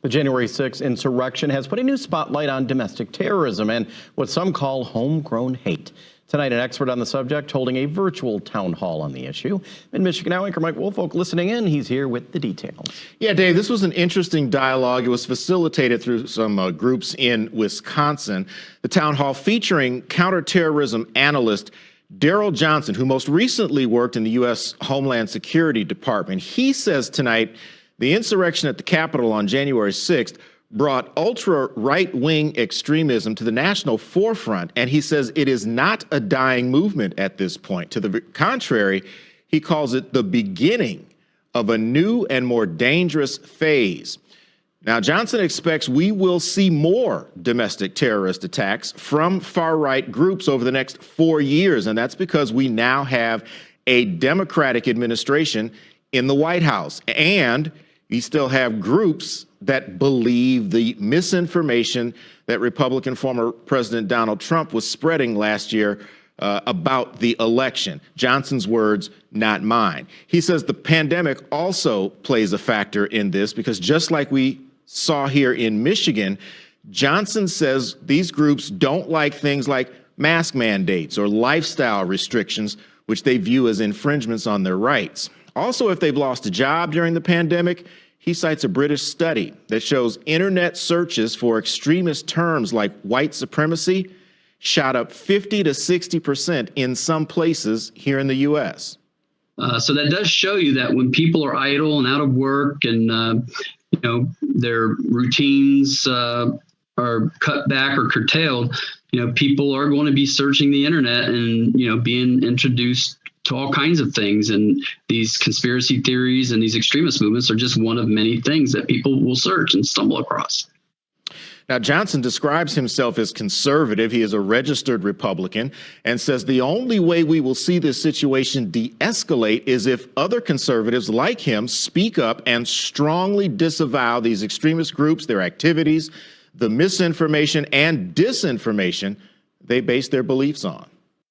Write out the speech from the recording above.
The January 6th insurrection has put a new spotlight on domestic terrorism and what some call homegrown hate. Tonight, an expert on the subject holding a virtual town hall on the issue. In Michigan Now, anchor Mike Woolfolk listening in. He's here with the details. Yeah, Dave, this was an interesting dialogue. It was facilitated through some groups in Wisconsin. The town hall featuring counterterrorism analyst Daryl Johnson, who most recently worked in the U.S. Homeland Security Department. He says tonight the insurrection at the Capitol on January 6th brought ultra-right-wing extremism to the national forefront, and he says it is not a dying movement at this point. To the contrary, he calls it the beginning of a new and more dangerous phase. Now, Johnson expects we will see more domestic terrorist attacks from far-right groups over the next 4 years, and that's because we now have a Democratic administration in the White House, and we still have groups that believe the misinformation that Republican former President Donald Trump was spreading last year about the election. Johnson's words, not mine. He says the pandemic also plays a factor in this because just like we saw here in Michigan, Johnson says these groups don't like things like mask mandates or lifestyle restrictions, which they view as infringements on their rights. Also, if they've lost a job during the pandemic, he cites a British study that shows internet searches for extremist terms like white supremacy shot up 50 to 60% in some places here in the U.S. So that does show you that when people are idle and out of work and, their routines are cut back or curtailed, people are going to be searching the internet and, being introduced to all kinds of things. And these conspiracy theories and these extremist movements are just one of many things that people will search and stumble across. Now, Johnson describes himself as conservative. He is a registered Republican and says the only way we will see this situation de-escalate is if other conservatives like him speak up and strongly disavow these extremist groups, their activities, the misinformation and disinformation they base their beliefs on.